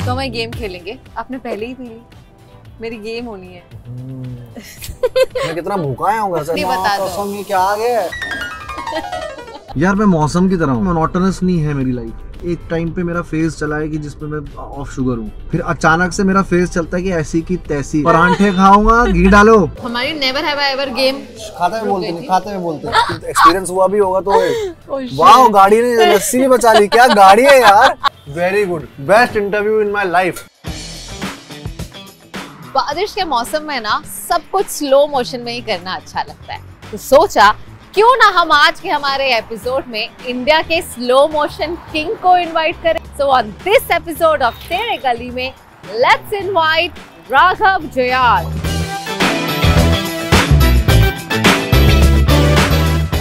तो हम गेम खेलेंगे। आपने पहले ही पी ली, मेरी गेम होनी है। मैं कितना भूखा आया हूँ नहीं बता दो। ये क्या आ गया है? यार मैं मौसम की तरह हूँ, मोनोटोनस नहीं है मेरी लाइफ। एक टाइम पे मेरा फेज चला है कि जिसमें मैं ऑफ शुगर हूँ, फिर अचानक से मेरा फेज चलता है कि ऐसी की तैसी परांठे खाऊंगा, घी डालो। हमारी never have I ever game खाते में बोलते एक्सपीरियंस हुआ भी होगा तो वाह, गाड़ी ने लस्सी भी बचा ली। क्या गाड़ी है यार, very good, best interview in my life. बारिश के मौसम में ना सब कुछ स्लो मोशन में ही करना अच्छा लगता है, तो सोचा क्यों ना हम आज के हमारे एपिसोड में इंडिया के स्लो मोशन किंग को इनवाइट करें। So on this episode of तेरे गली में लेट्स इनवाइट राघव जुयाल।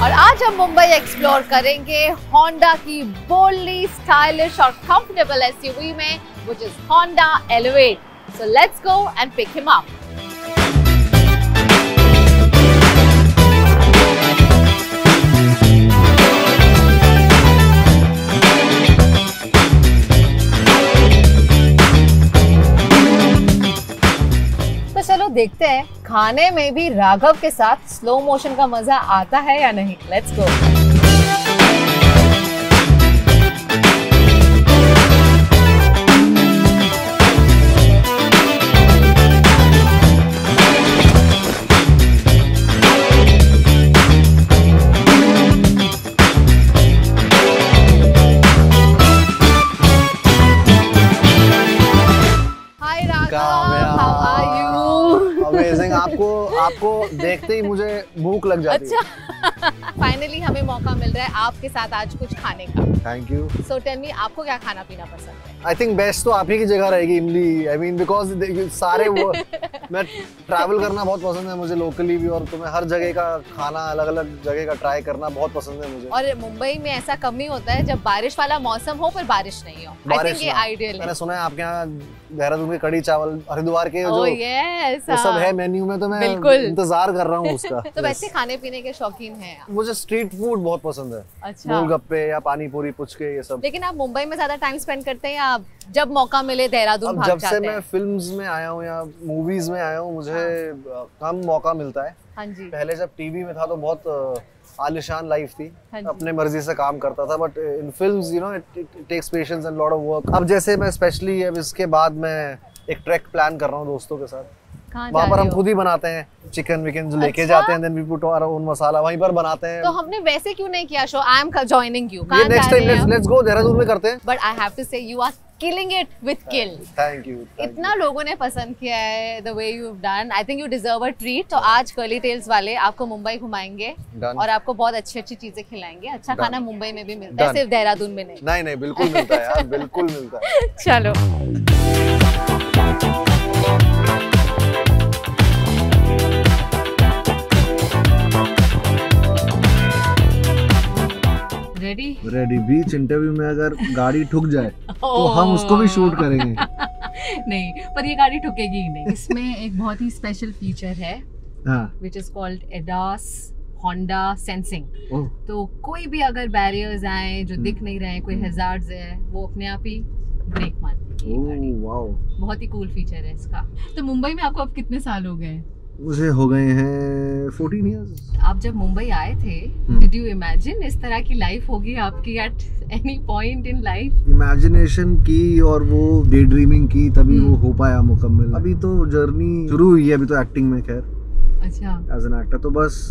और आज हम मुंबई एक्सप्लोर करेंगे होंडा की बोल्डली स्टाइलिश और कंफर्टेबल एसयूवी में, which is Honda elevate. So let's go and pick him up. तो चलो देखते हैं खाने में भी राघव के साथ स्लो मोशन का मजा आता है या नहीं। Let's go. अमेजिंग। आपको देखते ही मुझे भूख लग जाती है। अच्छा फाइनली हमें मौका मिल रहा है आपके साथ आज कुछ खाने का। Thank you. So tell me, आपको क्या खाना पीना पसंद है? आई थिंक बेस्ट तो आप ही की जगह रहेगी, इमली। आई मीन बिकॉज सारे वो मैं ट्रैवल करना बहुत पसंद है मुझे, लोकली भी, और तुम्हें हर जगह का खाना अलग अलग जगह का ट्राई करना बहुत पसंद है मुझे। और मुंबई में ऐसा कम ही होता है जब बारिश वाला मौसम हो पर बारिश नहीं हो। आई थिंक ये आइडियल है। मैंने सुना है आपके यहाँ देहरादून के कढ़ी चावल, हरिद्वार के जो yes, वो सब है मेन्यू में, तो मैं इंतजार कर रहा हूँ उसका। तो वैसे खाने पीने के शौकीन हैं आप? मुझे स्ट्रीट फूड बहुत पसंद है। अच्छा। गोलगप्पे या पानी पूरी, पुचके, ये सब। लेकिन आप मुंबई में ज्यादा टाइम स्पेंड करते हैं या जब मौका मिले देहरादून भाग जाते हैं? जब से मैं फिल्म्स में आया हूँ या मूवीज में आया हूँ, मुझे कम मौका मिलता है। हाँ जी। पहले जब टीवी में था तो बहुत आलिशान लाइफ थी, अपने मर्जी से काम करता था, but in films you know it takes patience and lot of work. अब जैसे मैं स्पेशली अब इसके बाद मैं एक ट्रैक प्लान कर रहा हूँ दोस्तों के साथ। वहाँ पर हम खुद ही बनाते हैं, चिकन विकन जो लेके जाते हैं, then we put our own masala, वहीं पर बनाते हैं। तो हमने वैसे क्यों नहीं किया show? I am joining you. Next time let's go, Dehradun में करते हैं। But I have to say you are killing it with kill. Thank you. इतना लोगों ने पसंद किया है the way you've done. I think you deserve a treat. तो आज CurlyTales वाले आपको मुंबई घुमाएंगे और आपको बहुत अच्छी चीजें खिलाएंगे। अच्छा खाना मुंबई में भी मिलता है, सिर्फ देहरादून में नहीं। नहीं बिल्कुल मिलता है यार, बिल्कुल मिलता है। चलो रेडी। बीच इंटरव्यू में अगर गाड़ी ठुक जाए तो हम उसको भी शूट करेंगे। नहीं, पर ये गाड़ी ठुकेगी ही नहीं। इसमें एक बहुत ही स्पेशल फीचर है which is called ADAS Honda Sensing। तो कोई भी अगर बैरियर्स आए जो दिख नहीं रहे, कोई हैजार्ड्स है, वो अपने आप ही ब्रेक मारती है। वाओ, बहुत ही कूल फीचर है इसका। तो मुंबई में आपको अब कितने साल हो गए? मुझे हो गए हैं 14 इयर्स। आप जब मुंबई आए थे, डिड यू इमेजिन इस तरह की लाइफ होगी आपकी at any point in life? Imagination की और वो डे ड्रीमिंग की, तभी वो हो पाया मुकम्मल। अभी तो जर्नी शुरू हुई है, अभी तो एक्टिंग में। खैर अच्छा, एज एन एक्टर तो बस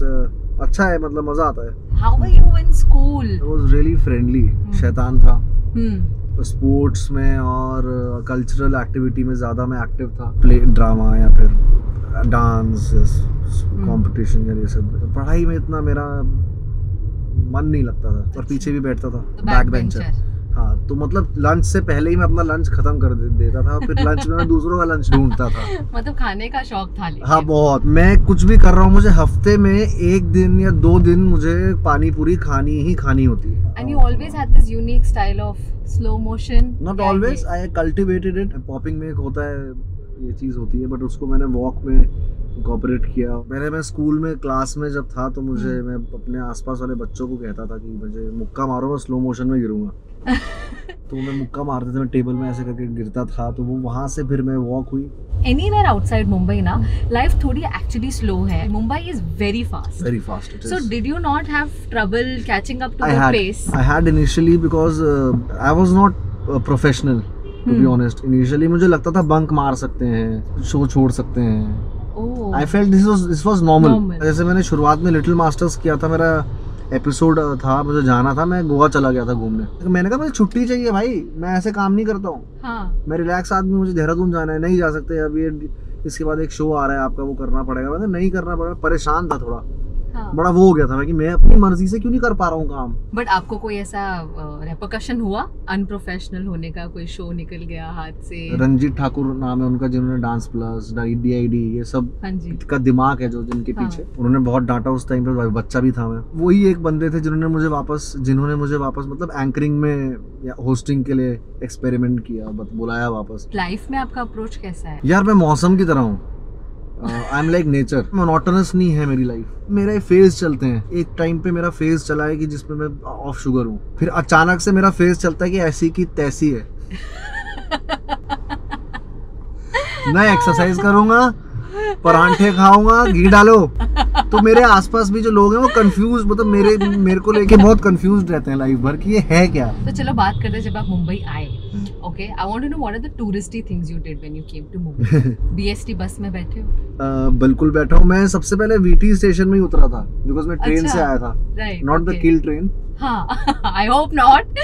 अच्छा है, मतलब मजा आता है। How were you in school? I was really friendly, शैतान था। स्पोर्ट्स में और कल्चरल एक्टिविटी में ज्यादा मैं एक्टिव था। प्ले, ड्रामा या फिर डांस, कंपटीशन या ये सब। पढ़ाई में इतना मेरा मन नहीं लगता था, और पीछे भी बैठता था, बैक बेंचर। हाँ, तो मतलब लंच से पहले ही मैं अपना लंच खत्म कर देता था, फिर लंच में मैं दूसरों का लंच ढूंढता था। मतलब खाने का शौक था। हाँ बहुत। मैं कुछ भी कर रहा हूँ, मुझे हफ्ते में 1 दिन या 2 दिन मुझे पानी पूरी खानी ही खानी होती है। And you always had this unique style of slow motion? Not always, I cultivated it. Popping में एक होता है, ये चीज होती है, बट उसको मैंने वॉक में इंकॉर्पोरेट किया। पहले मैं स्कूल में क्लास में जब था तो मुझे मैं अपने आसपास वाले बच्चों को कहता था कि मुझे मुक्का मारो, मैं स्लो मोशन में गिरूंगा। तो मैं मुक्का मारते थे, मैं टेबल में ऐसे करके गिरता था, तो वो वहाँ से फिर मैं वॉक हुई। Anywhere outside Mumbai ना life थोड़ी actually slow है. Mumbai is very fast. Very fast it is. So did you not have trouble catching up to the pace? I had initially because I was not professional to be honest. Initially मुझे लगता था bunk मार सकते हैं, show छोड़ सकते हैं. I felt this was normal. जैसे मैंने शुरुआत में लिटिल मास्टर्स किया था, मेरा एपिसोड था, मुझे जाना था, मैं गोवा चला गया था घूमने. तो मैंने कहा मुझे छुट्टी चाहिए भाई, मैं ऐसे काम नहीं करता हूँ. हाँ. मैं रिलैक्स आदमी, मुझे देहरादून जाना है, नहीं जा सकते अब, ये इसके बाद एक शो आ रहा है आपका, वो करना पड़ेगा. मैंने नहीं करना पड़ेगा, परेशान था थोड़ा. हाँ. बड़ा वो हो गया था मैं कि मैं अपनी मर्जी से क्यों नहीं कर पा रहा हूँ काम. बट आपको कोई ऐसा रेपरकशन हुआ अनप्रोफेशनल होने का? कोई शो निकल गया हाथ से? रंजीत ठाकुर नाम है उनका, जिन्होंने डांस प्लस, DID ये सब का दिमाग है जो जिनके पीछे, उन्होंने बहुत डांटा उस टाइम पे. बच्चा भी था मैं. वही एक बंदे थे जिन्होंने मुझे वापस मतलब एंकरिंग में या होस्टिंग के लिए एक्सपेरिमेंट किया, बुलाया वापस. लाइफ में आपका अप्रोच कैसा है? यार मैं मौसम की तरह हूँ. I am like nature. Monotonous नहीं है मेरी लाइफ. मेरे फेज चलते हैं. एक टाइम पे मेरा फेज चला है कि जिसमें मैं ऑफ शुगर हूँ, फिर अचानक से मेरा फेज चलता है कि ऐसी की तैसी है. मैं एक्सरसाइज करूंगा, परांठे खाऊंगा, घी डालो. तो मेरे आसपास भी जो लोग हैं वो कंफ्यूज, मतलब मेरे को लेके बहुत कंफ्यूज रहते हैं लाइफ भर कि ये है क्या. तो चलो बात करते हैं जब आप मुंबई आए. Okay, I want to know what are the touristy things you did when you came to Mumbai. BST bus में बैठे हो? बिल्कुल बैठा हूँ. मैं सबसे पहले VT स्टेशन में ही उतरा था, बिकॉज मैं ट्रेन से आया था, नॉट द किल ट्रेन. हाँ, आई होप नॉट.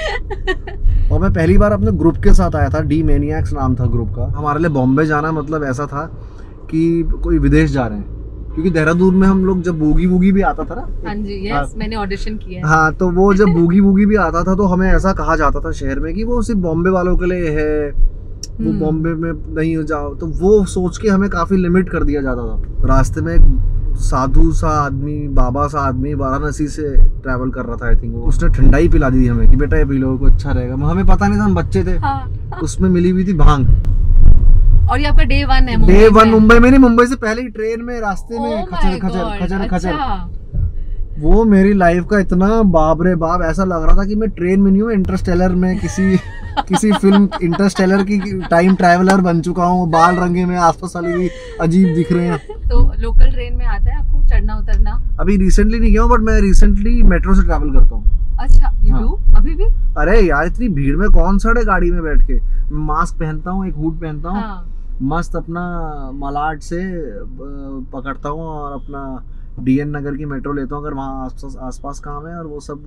और मैं पहली बार अपने ग्रुप के साथ आया था. डी मैनियक्स नाम था ग्रुप का. हमारे लिए बॉम्बे जाना मतलब ऐसा था कि कोई विदेश जा रहे हैं, क्योंकि देहरादून में हम लोग जब बूगी वूगी भी आता था ना. हाँ जी, यस, मैंने ऑडिशन किया है. हाँ, तो वो जब बूगी वूगी भी आता था तो हमें ऐसा कहा जाता था शहर में कि वो सिर्फ बॉम्बे वालों के लिए है, वो बॉम्बे में नहीं हो जाओ. तो वो सोच के हमें काफी लिमिट कर दिया जाता था. रास्ते में एक साधु सा आदमी, बाबा सा आदमी वाराणसी से ट्रैवल कर रहा था. आई थिंक उसने ठंडाई पिला दी हमें कि बेटा ये पी लो, अच्छा रहेगा. हमें पता नहीं था, हम बच्चे थे. उसमें मिली हुई थी भांग. और ये आपका डे 1 है? डे 1 मुंबई में नहीं, मुंबई से पहले ही ट्रेन में रास्ते में खचर. वो मेरी लाइफ का इतना बाप रे बाप, ऐसा लग रहा था कि मैं ट्रेन में नहीं हूँ, इंटरस्टेलर में किसी फिल्म इंटरस्टेलर की टाइम ट्रैवलर बन चुका हूँ. बाल रंगे में, आसपास वाले भी अजीब दिख रहे हैं. तो लोकल ट्रेन में आता है आपको चढ़ना उतरना? अभी रिसेंटली नहीं किया हूँ, बट मैं रिसेंटली मेट्रो से ट्रैवल करता हूँ. अच्छा, यू डू? अभी भी? अरे यार इतनी भीड़ में कौन चढ़े गाड़ी में बैठ के. मास्क पहनता हूँ, एक हुड पहनता हूँ, मस्त अपना मलाड से पकड़ता हूँ और अपना DN नगर की मेट्रो लेता हूँ अगर वहाँ आसपास काम है, और वो सब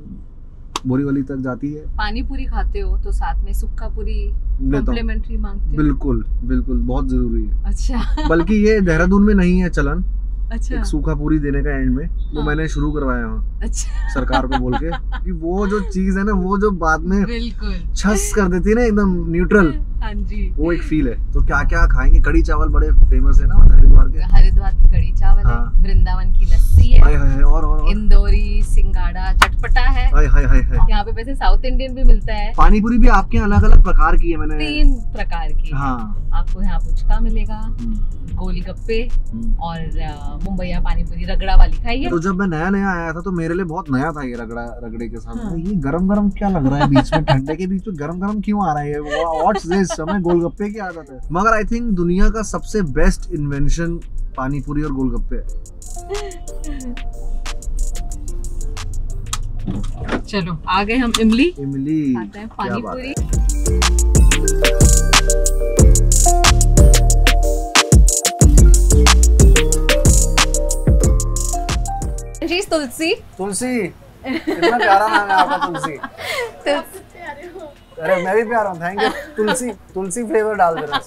बोरीवली तक जाती है. पानी पूरी खाते हो तो साथ में सुक्का पूरी कॉम्प्लीमेंट्री मांगते हो? बिल्कुल बिल्कुल, बहुत जरूरी है. अच्छा. बल्कि ये देहरादून में नहीं है चलन. अच्छा. एक सूखा पूरी देने का एंड में, वो मैंने शुरू करवाया हूँ. अच्छा. सरकार को बोल के कि वो जो चीज है ना, वो जो बाद में बिल्कुल छस कर देती है ना, एकदम न्यूट्रल. हाँ जी, वो एक फील है. तो क्या क्या खाएंगे? कड़ी चावल बड़े फेमस है ना हरिद्वार की कड़ी चावल है. वृंदावन की लस्सी है. और इंदौरी सिंगाड़ा चटपटा है. यहाँ पे वैसे साउथ इंडियन भी मिलता है. पानी पूरी भी आपके अलग अलग प्रकार की है. मैंने 3 प्रकार की. हाँ, आपको यहाँ पुचका मिलेगा, गोलगप्पे और मुंबईया पानी पूरी रगड़ा वाली खाइए. तो जब मैं नया आया था तो मेरे लिए बहुत नया था ये रगड़े के साथ. हाँ. ये गरम क्या लग रहा है बीच में, ठंडे के बीच में गरम क्यों आ रहा है? What's this? हमें गोलगप्पे की आदत है. मगर आई थिंक दुनिया का सबसे बेस्ट इन्वेंशन पानी पूरी और गोलगप्पे है. चलो आ गए हम इमली आते हैं पानी पूरी. तुलसी इतना प्यारा नाम है आपका. तुलसी. अरे मैं भी प्यारा हूँ, थैंक यू. तुलसी फ्लेवर डाल दे रहा हूँ.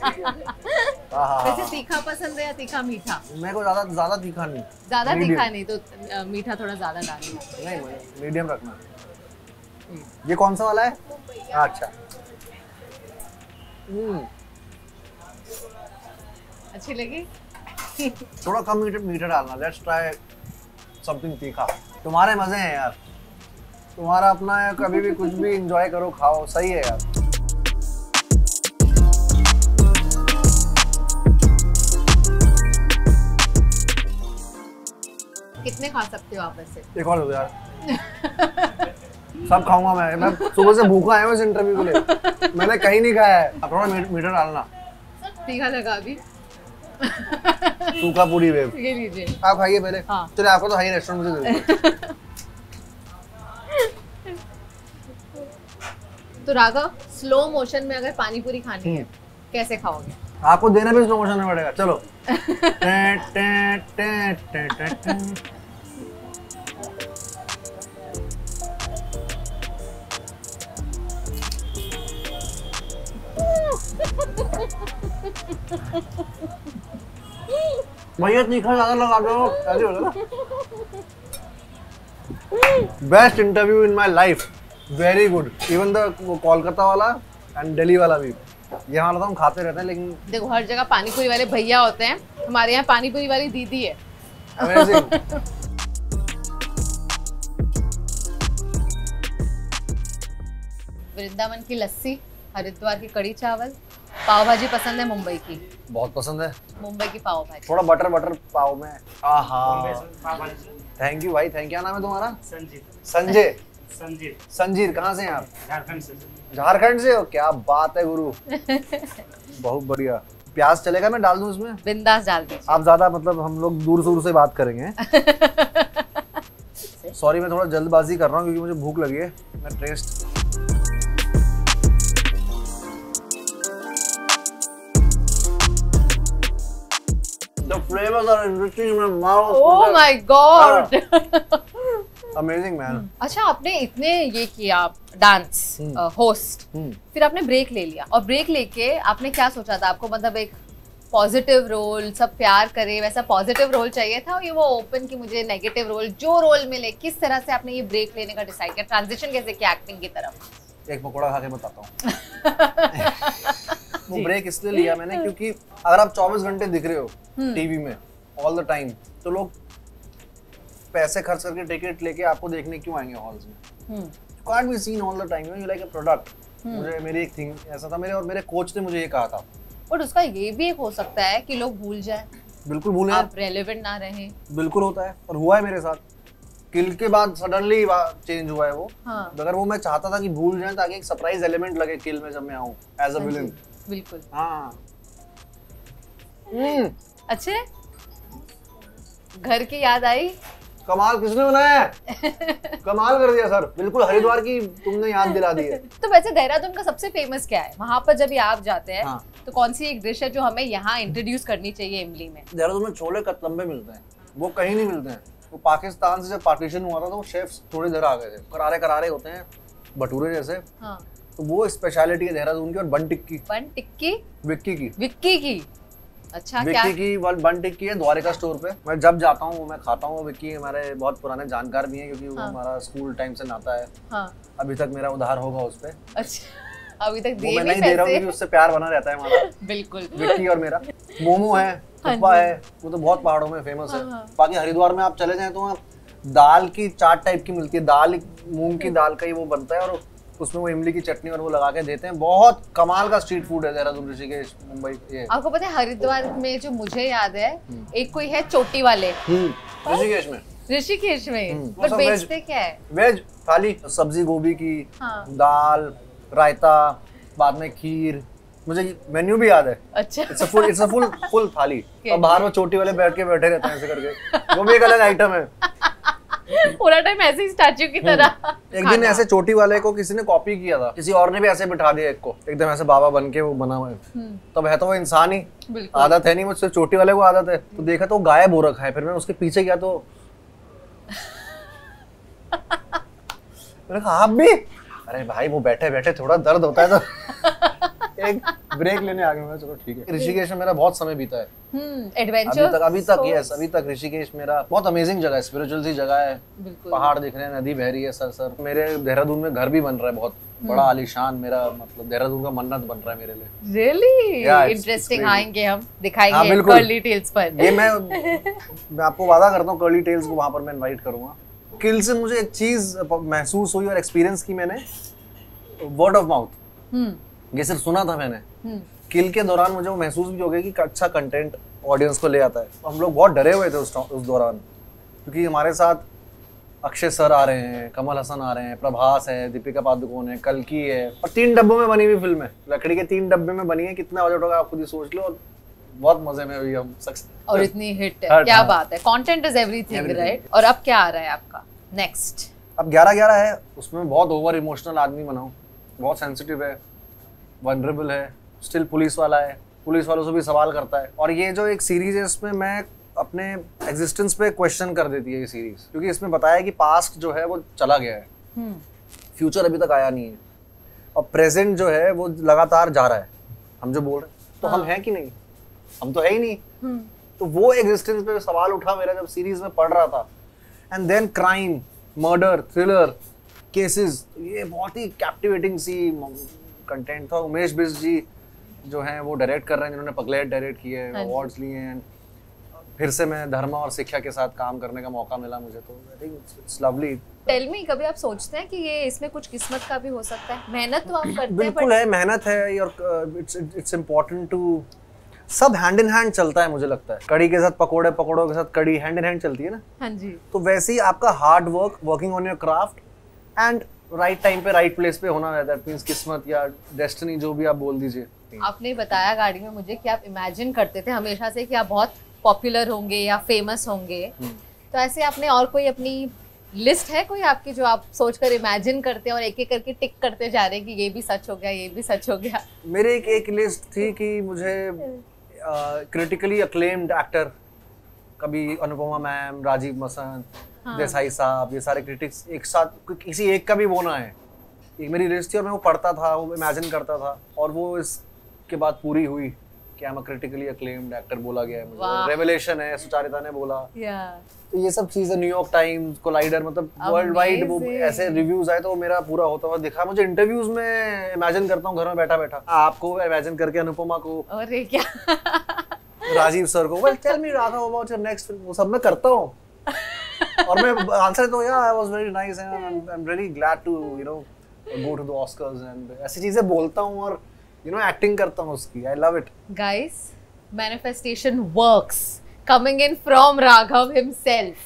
वैसे तीखा पसंद है या तीखा मीठा? मेरे को ज्यादा तीखा नहीं. ज्यादा तीखा नहीं तो मीठा थोड़ा ज्यादा डालना. नहीं, मीडियम रखना. ये कौन सा वाला है? अच्छा. अच्छी लगी? थोड़ा कम मीठा डालना. लेट्स ट्राई समथिंग तीखा. तुम्हारे मजे हैं यार, तुम्हारा अपना है. कभी भी कुछ भी एंजॉय करो, खाओ, सही है यार. कितने खा सकते हो आप वैसे? एक और दो यार. सब खाऊंगा मैं सुबह से भूखा आया हूँ इस इंटरव्यू के लिए। मैंने कहीं नहीं खाया है। अब थोड़ा मीठा डालना। तीखा लगा अभी। सूखा पूरी वेव। ये लीजिए। आप खाइए पहले। हाँ। चलिए आपको तो हाई रेस्टोरेंट मुझे दे दो। तो राघव, स्लो मोशन में अगर पानी पूरी खानी है कैसे खाओगे? आपको देना भी स्लो मोशन में पड़ेगा। चलो। भैया तीखा ज्यादा लगा दो। ऐसे होता ना। Best interview in my life. Very good. Even the Kolkata वाला एंड दिल्ली वाला भी। यहाँ वाला तो हम खाते रहते हैं लेकिन देखो हर जगह पानी पूरी वाले भैया होते हैं, हमारे यहाँ पानी पूरी वाली दीदी है। अमेजिंग। वृंदावन की लस्सी, हरिद्वार की कड़ी चावल, पाव भाजी पसंद है मुंबई की? बहुत पसंद है मुंबई की पाव भाजी। थोड़ा बटर पाव में। आहा। थैंक यू भाई, थैंक। क्या नाम है तुम्हारा? संजय। संजीर। कहाँ से हैं आप? झारखंड से हो? क्या बात है गुरु। बहुत बढ़िया। प्याज चलेगा? मैं डाल दूं इसमें? बिंदास डाल दीजिए। आप ज्यादा मतलब हम लोग दूर से बात करेंगे। सॉरी मैं थोड़ा जल्दबाजी कर रहा हूँ क्योंकि मुझे भूख लगी है। मैं test The flavors are enriching my mouth. Oh my God. Amazing man. अच्छा, आपने इतने ये किया डांस होस्ट, फिर आपने ब्रेक ले लिया और ब्रेक लेके आपने क्या सोचा था? आपको मतलब एक पॉजिटिव रोल, सब प्यार करे वैसा पॉजिटिव रोल चाहिए था, ये वो ओपन की मुझे नेगेटिव रोल, जो रोल मिले? किस तरह से आपने ये ब्रेक लेने का डिसाइड किया? ट्रांजिशन कैसे किया एक्टिंग की तरफ? एक पकौड़ा खा के बताता हूँ। वो ब्रेक इसलिए लिया मैंने क्योंकि अगर आप 24 घंटे दिख रहे हो टीवी में ऑल द टाइम, तो लोग पैसे खर्च करके टिकट लेके आपको देखने क्यों आएंगे हॉल्स में? You can't be seen all the time, you like a product. मुझे मेरी एक थिंग ऐसा था, मेरे कोच ने मुझे ये कहा था। और उसका ये भी एक हो सकता है कि लोग भूल जाएं। बिल्कुल भूलें, आप रेलेवेंट ना रहें। बिल्कुल होता है और हुआ है मेरे साथ। किल के बाद सडनली चेंज हुआ है वो। हाँ। अगर वो मैं चाहता था कि भूल जाएं ताकि एक सरप्राइज एलिमेंट लगे किल में जब मैं आऊं एज अ विलेन। बिल्कुल। हाँ। अच्छे, घर की याद आई? कमाल, किसने बनाया है? कमाल कर दिया सर, बिल्कुल हरिद्वार की तुमने याद दिला दी है। तो वैसे देहरादून का सबसे फेमस क्या है? वहाँ पर जब आप जाते हैं हाँ। तो कौन सी एक डिश है जो हमें यहाँ इंट्रोड्यूस करनी चाहिए इमली में? देहरादून में छोले कतलम्बे मिलते हैं, वो कहीं नहीं मिलते हैं। वो पाकिस्तान से जब पार्टीशन हुआ था तो वो शेफ्स थोड़ी देर आ गए थे, करारे होते हैं भटूरे जैसे। हाँ। तो वो स्पेशलिटी है देहरादून की। और बन टिक्की विक्की की। अच्छा, विक्की की बन टिक्की है द्वारिका स्टोर पे। मैं जब जाता हूँ वो मैं खाता हूँ। विक्की हमारे बहुत पुराने जानकार भी हैं क्योंकि वो हमारा स्कूल टाइम से नाता है। हाँ। अभी तक मेरा उधार होगा उस पे। अच्छा, अभी तक मैं नहीं दे रहा हूँ क्योंकि उससे प्यार बना रहता है हमारा। बिल्कुल। विक्की और मेरा। मोमो है, थुप्पा है, वो तो बहुत पहाड़ों में फेमस है। बाकी हरिद्वार में आप चले जाएं तो वहाँ दाल की चाट टाइप की मिलती है। दाल मूंग की दाल का ही वो बनता है और उसमें वो इमली की चटनी और वो लगा के देते हैं। बहुत कमाल का स्ट्रीट फूड है देहरादून, ऋषिकेश, मुंबई। ये आपको पता है हरिद्वार में जो मुझे याद है एक कोई है चोटी वाले ऋषिकेश में पर बेचते क्या है? वेज थाली, सब्जी गोभी की, दाल, रायता, बाद में खीर। मुझे मेन्यू भी याद है। अच्छा। इट्स अ फुल थाली। और बाहर वो चोटी वाले बैठे रहते हैं ऐसे करके, वो भी एक अलग आइटम है। पूरा टाइम ऐसे ही स्टैच्यू की तरह। एक दिन ऐसे चोटी वाले को किसी ने कॉपी किया था, किसी और ने भी ऐसे बिठा दिया एक को, एकदम ऐसे बाबा बन के वो बना हुआ है। तब है तो वो इंसान ही, आदत है नहीं, मुझसे चोटी वाले को आदत है। तो देखा तो गायब हो रखा है। फिर मैं उसके पीछे गया तो मैंने कहा आप भी? अरे भाई वो बैठे थोड़ा दर्द होता है तो एक ब्रेक लेने आ गया। चलो ठीक है। ऋषिकेश में मेरा बहुत समय बीता है। एडवेंचर अभी तक ऋषिकेश मेरा बहुत अमेजिंग जगह है, स्पिरिचुअल सी जगह है। पहाड़ दिख रहे हैं, नदी बह रही है सर। मेरे देहरादून में घर भी बन रहा है बहुत बड़ा आलीशान। मेरा मतलब देहरादून का मन्नत बन रहा है मेरे लिए। Really interesting. आएंगे हम, दिखाएंगे CurlyTales पर। ये मैं आपको वादा करता हूँ CurlyTales को वहां पर मैं इनवाइट करूंगा। किल से मुझे एक चीज महसूस हुई और एक्सपीरियंस की मैंने, वर्ड ऑफ माउथ। ये सिर्फ सुना था मैंने। किल के दौरान मुझे वो महसूस भी हो गया कि अच्छा कंटेंट ऑडियंस को ले आता है। हम लोग बहुत डरे हुए थे उस दौरान क्योंकि हमारे साथ अक्षय सर आ रहे हैं, कमल हसन आ रहे हैं, प्रभास है, दीपिका पादुकोण है, कल्की है, और 3 डब्बों में बनी हुई फिल्म है। लकड़ी के 3 डब्बे में बनी है, कितना बजट होगा आप खुद ही सोच लो। और बहुत मजे में हुई हम सक्सेस और इतनी हिट है, क्या बात है। Content is everything, right. और अब क्या आ रहा है आपका नेक्स्ट? अब 11-11 है, उसमें बहुत ओवर इमोशनल आदमी बना हूं, बहुत सेंसिटिव है, वनरेबल है, स्टिल पुलिस वाला है, पुलिस वालों से भी सवाल करता है। और ये जो एक सीरीज है इसमें मैं अपने एग्जिस्टेंस पे क्वेश्चन कर देती है ये सीरीज, क्योंकि इसमें बताया कि पास्ट जो है वो चला गया है, फ्यूचर अभी तक आया नहीं है, और प्रेजेंट जो है वो लगातार जा रहा है। हम जो बोल रहे हैं तो हम हैं कि नहीं, हम तो है ही नहीं। तो वो एग्जिस्टेंस पे सवाल उठा मेरा जब सीरीज में पढ़ रहा था। And then crime, murder, thriller cases, ये बहुत ही कैप्टिवेटिंग सी कंटेंट था। उमेश बिष्ट जी जो हैं वो डायरेक्ट कर रहे हैं, जिन्होंने पगलेट डायरेक्ट किए हैं, अवार्ड्स लिए हैं। फिर से मैं धर्मा और शिक्षा के साथ काम करने का मौका मिला मुझे, तो I think it's lovely. Tell me, कभी आप सोचते हैं कि ये इसमें कुछ किस्मत का भी हो सकता है? मेहनत तो आप करते हैं, बिल्कुल है, मेहनत है, और इट्स इम्पोर्टेंट टू, सब हैंड इन हैंड चलता है मुझे लगता है। कड़ी के साथ पकोड़े, पकोड़ों के साथ कड़ी, हैंड इन हैंड चलती है ना। हाँ जी। तो वैसे ही आपका hard work, working on your craft and right time पे राइट प्लेस पे होना है, दैट मींस किस्मत या डेस्टिनी, जो भी आप बोल दीजिए। आपने बताया गाड़ी में मुझे कि आप इमेजिन करते थे हमेशा से कि आप बहुत पॉपुलर होंगे या फेमस होंगे, तो ऐसे आपने और कोई अपनी लिस्ट है कोई आपकी जो आप सोचकर इमेजिन करते हैं और एक एक करके टिक करते जा रहे हैं कि ये भी सच हो गया, ये भी सच हो गया? मेरे एक लिस्ट थी कि मुझे क्रिटिकली अक्लेम्ड एक्टर, कभी अनुपमा मैम, राजीव मसन, देसाई साहब, ये सारे क्रिटिक्स एक साथ, किसी एक का भी वो ना है, एक मेरी लिस्ट थी। और मैं वो पढ़ता था, वो इमेजिन करता था, और वो इसके बाद पूरी हुई कि I am a critically acclaimed actor बोला गया है मुझे। रेवलेशन है, सुचारिता ने बोला। तो ये सब चीजें, न्यूयॉर्क टाइम्स, कोलाइडर, मतलब वर्ल्ड वाइड वो ऐसे रिव्यूज आए, तो वो मेरा पूरा होता हुआ दिखा मुझे। इंटरव्यूज में इमेजिन करता हूँ घर में बैठा बैठा, आपको इमेजिन करके, अनुपमा को, अरे क्या, राजीव सर को, well tell me Raghav about your next film, वो सब मैं करता हूँ। और मैं आंसर तो या I was very nice and I am really glad to you know go to the Oscars, and ऐसी चीजें बोलता हूँ और यू नो एक्टिंग करता हूँ उसकी। आई love it guys, manifestation works coming in from Raghav himself.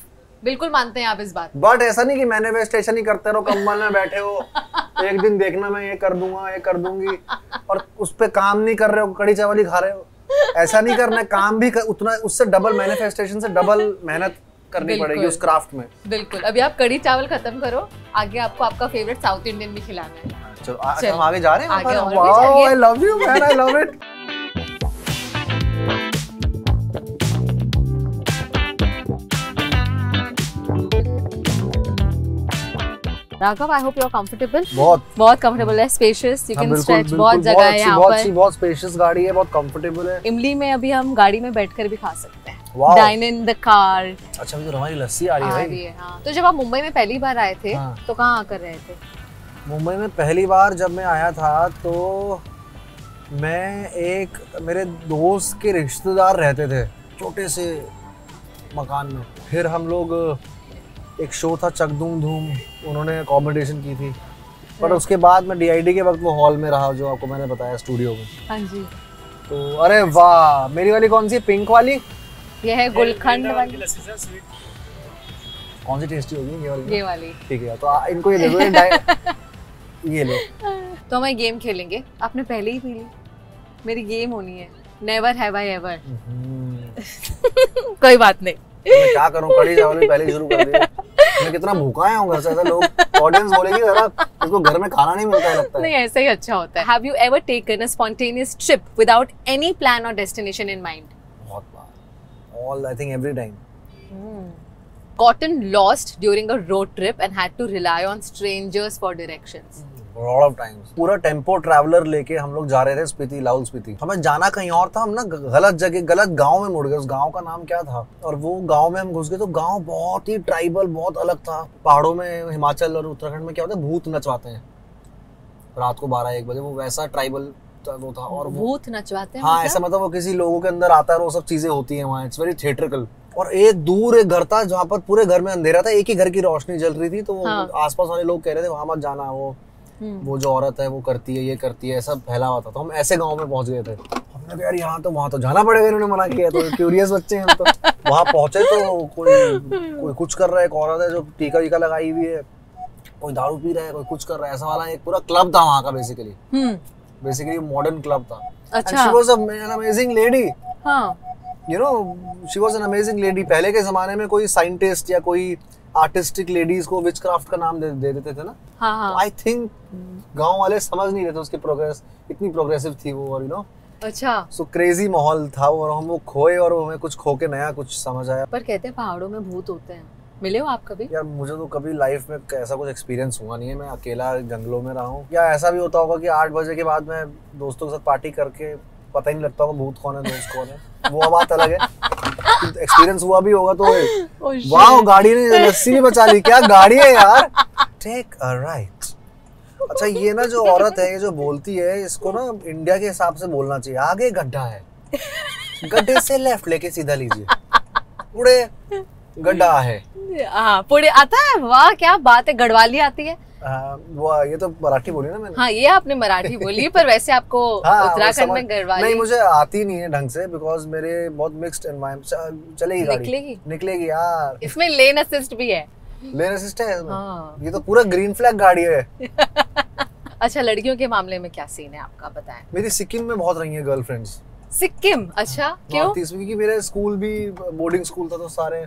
बिल्कुल मानते हैं आप इस बात? बट ऐसा नहीं कि मैनिफेस्टेशन ही करते रहो, कंबल में बैठे हो, एक दिन देखना मैं ये कर दूंगा, ये कर दूंगी, और उस पे काम नहीं कर रहे हो, कड़ी चावल ही खा रहे हो। ऐसा नहीं करना, काम भी उतना, उससे डबल मैनिफेस्टेशन से डबल मेहनत करनी पड़ेगी उस क्राफ्ट में। बिल्कुल। अभी आप कड़ी चावल खत्म करो, आगे आपको आपका फेवरेट साउथ इंडियन भी खिलाना है। चलो हम आगे जा रहे हैं। आगे और wow, I love you man, I love it. Raghav, I hope you are comfortable. बहुत कंफर्टेबल है, स्पेशियस, यू कैन स्ट्रेच, बहुत जगह है यहाँ पर। बहुत स्पेशियस गाड़ी है, बहुत कंफर्टेबल है। इमली में अभी हम गाड़ी में बैठकर भी खा सकते हैं, डाइन इन द कार। अच्छा, तो हमारी लस्सी आ रही है। हाँ। तो जब आप मुंबई में पहली बार आए थे, तो कहाँ आकर रहे थे? मुंबई में पहली बार जब मैं आया था तो मैं एक मेरे दोस्त के रिश्तेदार रहते थे छोटे से मकान में। फिर हम लोग, एक शो था चक धूम धूम, उन्होंने अकोमोडेशन की थी। पर उसके बाद मैं DID के वक्त वो हॉल में रहा, जो आपको मैंने बताया, स्टूडियो में। हाँ जी। तो अरे वाह, मेरी वाली कौन सी, पिंक वाली? ये है गुलखंड वाली। कौन सी टेस्टी होगी? ये वाली। ठीक है, तो इनको ये दे दो। ये लो। तो हम गेम खेलेंगे। आपने पहले ही पी ली, मेरी गेम होनी है, नेवर हैव आई एवर। कोई बात नहीं, मैं क्या करूं, कड़ी चावल भी पहले ही शुरू कर दिया। मैं कितना भूखा आया हूं घर से, ऐसा लोग ऑडियंस बोलेगी जरा इसको घर में खाना नहीं मिलता है, लगता है। नहीं, ऐसा ही अच्छा होता है। Have you ever taken a spontaneous trip without any plan और डेस्टिनेशन इन माइंड? बहुत बार, all I think every time. Gotten lost during a road trip and had to rely on strangers for directions? lot of times. पूरा tempo traveller लेके हम लोग जा रहे थे स्पीति, लाहौल स्पीति। हमें जाना कहीं और था, हम ना गलत जगह, गलत गांव में मुड़ गए। उस गांव का नाम क्या था, और वो गांव में हम घुस गए तो गांव बहुत ही ट्राइबल, बहुत अलग था। पहाड़ों में, हिमाचल और उत्तराखंड में क्या होता है, भूत नचवाते हैं रात को 12-1 बजे, वो वैसा ट्राइबल वो था। और भूत नचवाते हैं? हाँ, ऐसा मतलब वो किसी लोगों के अंदर आता है, वो सब चीजें होती है वहाँ। It's very theatrical. और एक दूर एक घर था जहाँ पर पूरे घर में अंधेरा था, एक ही घर की रोशनी जल रही थी। तो आसपास वाले लोग कह रहे थे वहां मत जाना, वो जो औरत है वो करती है, ये करती है, सब फैला हुआ था। तो हम ऐसे गांव में पहुंच गए थे। यार यहाँ तो वहाँ तो जाना पड़ेगा, इन्होंने मना किया तो क्यूरियस बच्चे हैं हम तो। वहाँ पहुंचे तो कोई कुछ कर रहा है, एक औरत है जो टीका वीका लगाई हुई है, कोई दारू पी रहा है, कोई कुछ कर रहा है, ऐसा वाला एक पूरा क्लब था वहाँ का बेसिकली मॉडर्न क्लब था। अच्छा। She was an amazing lady. हाँ। You know she was an amazing lady. पहले के जमाने में कोई साइंटिस्ट या कोई आर्टिस्टिक लेडीज को विचक्राफ्ट का नाम दे देते थे ना। हाँ। आई थिंक गांव वाले समझ नहीं रहे थे उसकी प्रोग्रेस, इतनी प्रोग्रेसिव थी वो, और यू नो। अच्छा। सो क्रेजी माहौल था वो, और हम वो खोए और हमें कुछ खो के नया कुछ समझ आया। पर कहते हैं पहाड़ों में भूत होते हैं, मिले हो आप कभी? यार मुझे तो कभी लाइफ में ऐसा कुछ एक्सपीरियंस हुआ नहीं है, मैं अकेला जंगलों में रहा हूँ। या ऐसा भी होता होगा कि 8 बजे के बाद मैं दोस्तों के साथ पार्टी करके पता ही नहीं लगता होगा भूत कौन है दोस्त कौन है, वो बात अलग है। एक्सपीरियंस हुआ भी होगा तो वाह गाड़ी ने लस्सी भी बचा ली, क्या गाड़ी है यार। Take a right. अच्छा ये ना जो औरत है, ये जो बोलती है, इसको ना इंडिया के हिसाब से बोलना चाहिए, आगे गड्ढा है, गड्ढे से लेफ्ट लेके सीधा लीजिए, पुढे गड्ढा है। हाँ पुढे आता है। वाह क्या बात है, गढ़वाली आती है? वो ये तो मराठी बोली ना मैंने। हाँ ये आपने मराठी बोली, पर वैसे आपको उत्तराखंड में गढ़वाली नहीं मुझे आती नहीं है ढंग से, बिकॉज मेरे बहुत मिक्स्ड एनवायरनमेंट। चलेगी गाड़ी, निकलेगी यार। इसमें लेन असिस्ट भी है। लेन असिस्ट है इसमें? हाँ। ये तो पूरा ग्रीन फ्लैग गाड़ी है। अच्छा लड़कियों के मामले में क्या सीन है आपका, बताएं। मेरी सिक्किम में बहुत रही है गर्लफ्रेंड्स। सिक्किम? अच्छा क्यों? क्योंकि मेरा स्कूल भी बोर्डिंग स्कूल था, तो सारे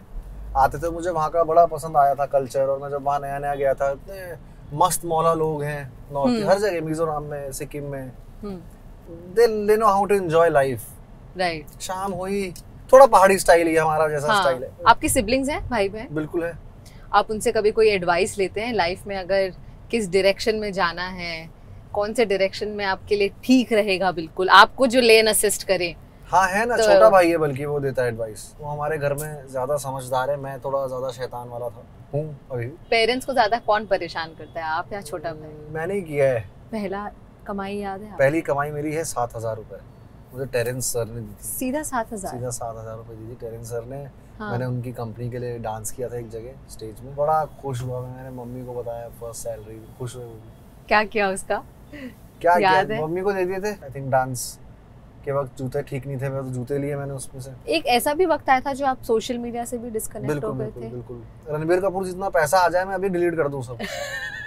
आते थे, मुझे वहाँ का बड़ा पसंद आया था कल्चर। और मैं जब वहाँ नया नया गया था, इतने मस्त मौला लोग हैं नॉर्थ, हर जगह, मिजोरम में, सिक्किम में, they know how to enjoy life. Right. शाम हुई, थोड़ा पहाड़ी स्टाइल ही हमारा जैसा स्टाइल है। आपकी सिबलिंग्स हैं, भाई बहन? बिल्कुल है। आप उनसे कभी कोई एडवाइस लेते हैं लाइफ में, अगर किस डायरेक्शन में जाना है, कौन से डायरेक्शन में आपके लिए ठीक रहेगा, बिल्कुल आपको जो लेन असिस्ट करे? हाँ है ना, छोटा भाई है बल्कि, वो देता है एडवाइस। वो हमारे घर में ज्यादा समझदार है, मैं थोड़ा ज्यादा शैतान वाला हूँ अभी। पेरेंट्स को ज्यादा कौन परेशान करता है, आप या छोटा भाई? मैंने ही किया है। पहला कमाई याद है? पहली कमाई मेरी है 7,000 रुपए, मुझे टेरेंस सर ने दी थी। सीधा 7,000? सीधा 7,000 रुपए दी थी टेरेंस सर ने। हाँ। मैंने उनकी कंपनी के लिए डांस किया था एक जगह स्टेज में, बड़ा खुश हुआ मैं। मैंने मम्मी को बताया, फर्स्ट सैलरी, खुश हुए। क्या किया उसका? क्या किया? मम्मी को दे दिए थे। आई थिंक डांस के वक्त जूते ठीक नहीं थे, मैं तो जूते लिए मैंने उसमें से। एक ऐसा भी वक्त आया था जो आप सोशल मीडिया से भी डिस्कनेक्ट हो गए थे। बिल्कुल। रणबीर कपूर जितना पैसा आ जाए मैं अभी डिलीट कर दूं सब।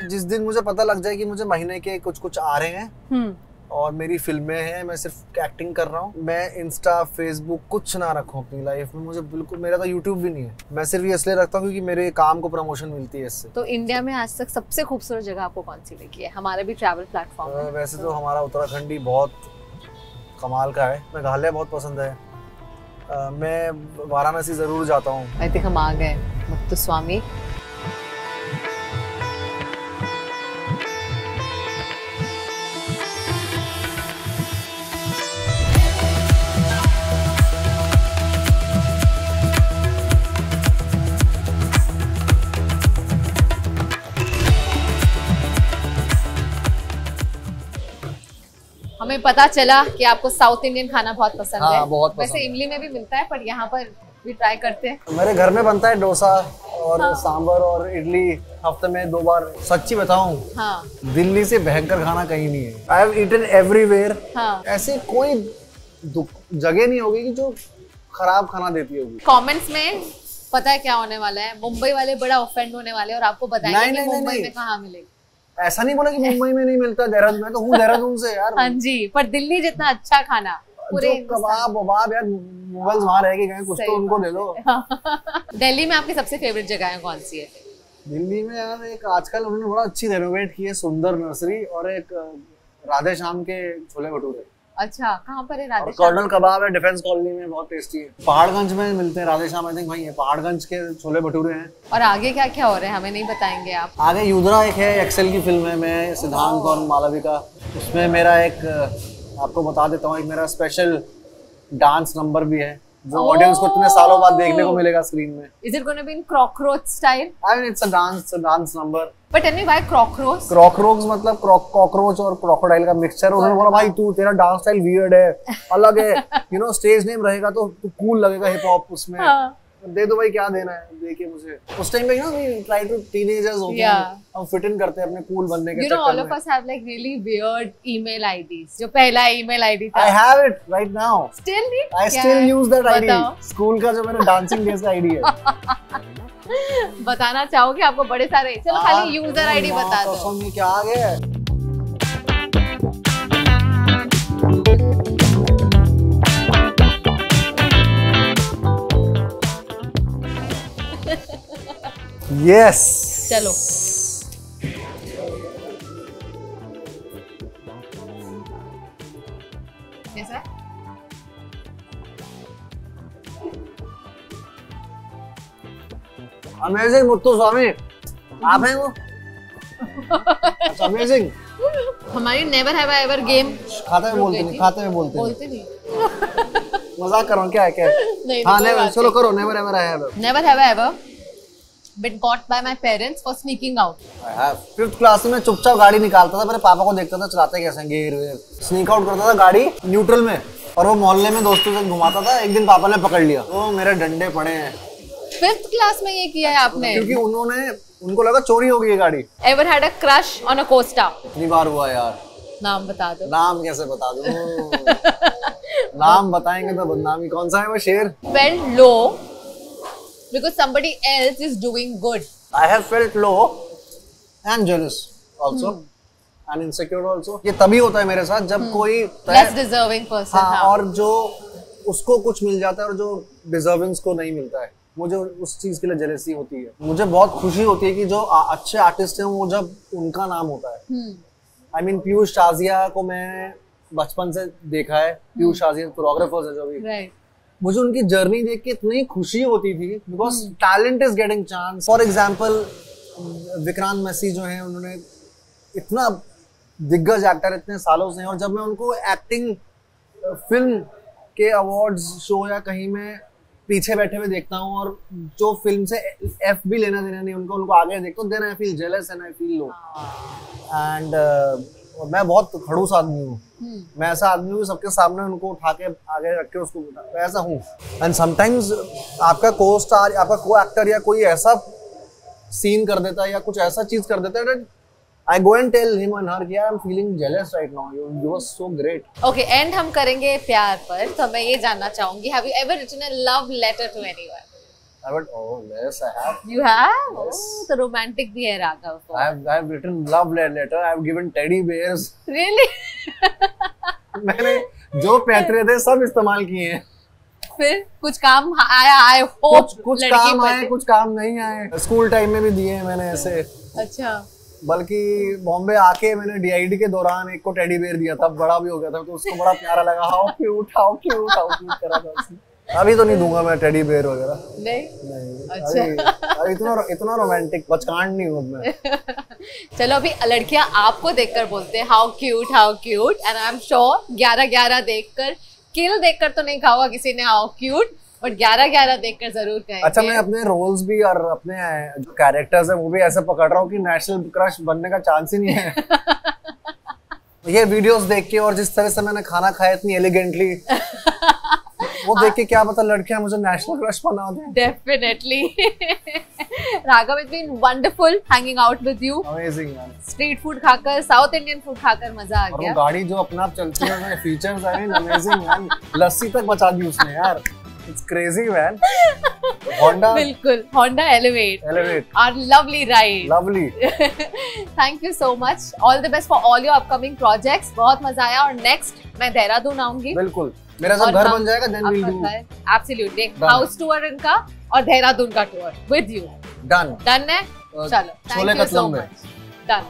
जिस दिन मुझे पता लग जाए कि मुझे महीने के कुछ आ रहे हैं और मेरी फिल्में हैं, मैं सिर्फ एक्टिंग कर रहा हूँ, मैं इंस्टा फेसबुक कुछ ना रखूँ अपनी लाइफ में। मुझे बिल्कुल, मेरा तो यूट्यूब भी नहीं है। मैं सिर्फ ये इसलिए रखता हूँ क्योंकि मेरे काम को प्रमोशन मिलती है इससे। तो इंडिया में आज तक सबसे खूबसूरत जगह आपको कौन सी लगी है? हमारा भी ट्रैवल प्लेटफॉर्म है। वैसे तो हमारा उत्तराखंडी बहुत कमाल का है। मेघालय बहुत पसंद है। मैं वाराणसी जरूर जाता हूँ। आई थिंक हम आ गए मुत्तुस्वामी। हमें पता चला कि आपको साउथ इंडियन खाना बहुत पसंद है। बहुत पसंद। वैसे इमली में भी मिलता है, पर यहाँ पर भी ट्राई करते हैं। मेरे घर में बनता है डोसा और सांभर और इडली हफ्ते में 2 बार। सच्ची बताऊं, दिल्ली से भयंकर खाना कहीं नहीं है। I have eaten everywhere. ऐसे कोई जगह नहीं होगी कि जो खराब खाना देती होगी। कमेंट्स में पता है क्या होने वाला है, मुंबई वाले बड़ा ऑफेंड होने वाले और आपको बताएंगे कि मुंबई में कहाँ मिलेगी। ऐसा नहीं बोला कि मुंबई में नहीं मिलता, देहरादून में तो हूँ, देहरादून से यार। हाँ जी, पर दिल्ली जितना अच्छा खाना पूरे कबाब वबाब यार, मुगल्स वहाँ रह के गए, कुछ तो उनको दे दो। दिल्ली में आपकी सबसे फेवरेट जगह कौन सी है? दिल्ली में यार एक आजकल उन्होंने बड़ा अच्छी रेनोवेट की है, सुंदर नर्सरी, और एक राधे श्याम के छोले भटूरे। अच्छा, कहाँ पर है राधे श्याम? कर्नल कबाब है डिफेंस कॉलोनी में, बहुत टेस्टी है। पहाड़गंज में मिलते हैं राधे श्याम, आई थिंक भाई है पहाड़गंज के छोले भटूरे हैं। और आगे क्या क्या हो रहा है हमें नहीं बताएंगे आप? आगे युद्रा एक है, एक्सेल की फिल्म है, मैं सिद्धांत और मालविका, उसमें मेरा एक, आपको बता देता हूँ, एक मेरा स्पेशल डांस नंबर भी है जो ऑडियंस को इतने सालों बाद देखने को मिलेगा स्क्रीन में। Is it going to be in cockroach style? I mean it's a dance number. But tell me why cockroach? Cockroach मतलब कॉकरोच और क्रोकोडाइल का मिक्सचर। उन्होंने बोला भाई तू, तेरा डांस स्टाइल वियर्ड है, अलग है, यू नो, स्टेज नेम रहेगा तो कूल लगेगा, हिप हॉप उसमें। दे दो भाई, क्या देना है, दे के मुझे। उस टाइम पे ना we try to teenagers होते हैं, हम फिट इन करते हैं अपने कूल बनने के चक्कर में। all of us have like really weird email IDs. जो पहला email ID था। I have it right now. Still नहीं? I still use that ID. School का जो मेरा डांसिंग डेज का ID है। बताना चाहोगे? आपको बड़े सारे, चलो खाली यूजर ID बता दो। ये क्या आ गया है? Yes. चलो। कैसा? अमेजिंग मुत्तुस्वामी, आप हैं वो? अमेजिंग। हमारी never have I ever game खाते में बोलते नहीं, खाते में बोलते नहीं। मजाक कर रहा हूँ, क्या है क्या? हाँ नेवर, चलो करो। Never have I have. Never have I ever been caught by my parents for sneaking out. I have. 5th class में चुपचाप गाड़ी निकालता था, मेरे पापा को देखता था चलाते कैसे हैं, गियर वेयर, स्नीक आउट करता था गाड़ी न्यूट्रल में, और वो मोहल्ले में दोस्तों से घुमाता था। एक दिन पापा ने पकड़ लिया, तो मेरे डंडे पड़े हैं। 5th क्लास में ये किया है आपने? क्योंकि उनको लगा चोरी हो गई है गाड़ी। Ever had a crush on a co-star? कितनी बार हुआ यार। नाम बता दो। नाम कैसे बता दूं? नाम बताएंगे तो बदनामी। कौन सा है वो शेर? Felt low because somebody else is doing good. I have felt low and jealous also and insecure also. ये तभी होता है मेरे साथ जब कोई less deserving person, हाँ, और जो उसको कुछ मिल जाता है और जो डिजर्विंग्स को नहीं मिलता है, मुझे उस चीज के लिए जेलसी होती है। मुझे बहुत खुशी होती है कि जो अच्छे आर्टिस्ट हैं वो जब उनका नाम होता है। I mean पीयूष शाजिया को मैं बचपन से देखा है। पीयूष शाजिया कोरियोग्राफर्स है जो भी, मुझे उनकी जर्नी देख के इतनी खुशी होती थी, because talent is getting chance. For example Vikrant Massey जो है, उन्होंने इतना दिग्गज एक्टर इतने सालों से हैं, और जब मैं उनको एक्टिंग फिल्म के अवार्ड्स शो या कहीं में पीछे बैठे हुए देखता हूँ, और जो फिल्म से एफ भी लेना देना नहीं उनको आगे देखता हूँ, then I feel jealous and I feel low. And मैं बहुत खड़ूस आदमी हूँ। मैं ऐसा आदमी हूँ सबके सामने उनको उठा के आगे रख के उसको मैं ऐसा हूँ। एंड समटाइम्स आपका को स्टार, आपका को एक्टर या कोई ऐसा सीन कर देता है या कुछ ऐसा चीज कर देता है, I go and tell him and her कि I'm feeling jealous right now. You were so great. Okay, and हम करेंगे प्यार पर। तो मैं ये जानना चाहूँगी, have you ever written a love letter to anyone? Oh yes, I have. You have? Yes. Oh, तो romantic भी है Raghav. I have written love letter. I have given teddy bears. Really? मैंने जो पैतरे थे सब इस्तेमाल किए हैं। फिर कुछ काम आया? I hope कुछ काम आए, कुछ काम नहीं आए। स्कूल टाइम में भी दिए हैं मैंने ऐसे। अच्छा। बल्कि बॉम्बे आके मैंने डीआईडी के दौरान एक को टेडी बेयर दिया था, बड़ा भी हो गया था, तो उसको बड़ा प्यारा लगा। हाउ क्यूट करा था उसने। अभी तो नहीं दूंगा मैं टेडी बेयर वगैरह। नहीं। अच्छा। अभी इतना रोमांटिक बचकांड नहीं हूँ मैं। चलो, अभी लड़कियां आपको देखकर बोलते हैं how cute, and I am sure 11-11 देखकर, किल देखकर तो नहीं कहा किसी ने हाउ क्यूट, बट 11-11 देखकर जरूर कहेंगे। अच्छा, मैं अपने रोल्स भी और अपने जो कैरेक्टर्स है वो भी ऐसे पकड़ रहा हूँ कि नेशनल क्रश बनने का चांस ही नहीं है। ये वीडियोस देख के और जिस तरह से मैंने खाना खाया इतनी एलिगेंटली, वो देख के क्या पता लड़कियां मुझे नेशनल क्रश बना दें। Definitely. Raghav, it's been wonderful hanging out with you. Amazing यार। स्ट्रीट फूड खाकर, साउथ इंडियन फूड खाकर मजा आ गया। और वो गाड़ी जो अपने आप चलती है, उसमें फीचर्स आए हैं अमेजिंग यार। लस्सी तक बचा दी उसने यार। It's crazy man. Honda. बिल्कुल, Honda Elevate. Our lovely ride. Lovely. Thank you so much. All the best for all your upcoming projects. बहुत मजा आया, और next मैं देहरादून आऊंगी। बिल्कुल, मेरा सब घर बन जाएगा, then we'll do. Absolutely. House tour इनका और देहरादून का tour with you. Done. Done है? चलो. Thank you so much. Done.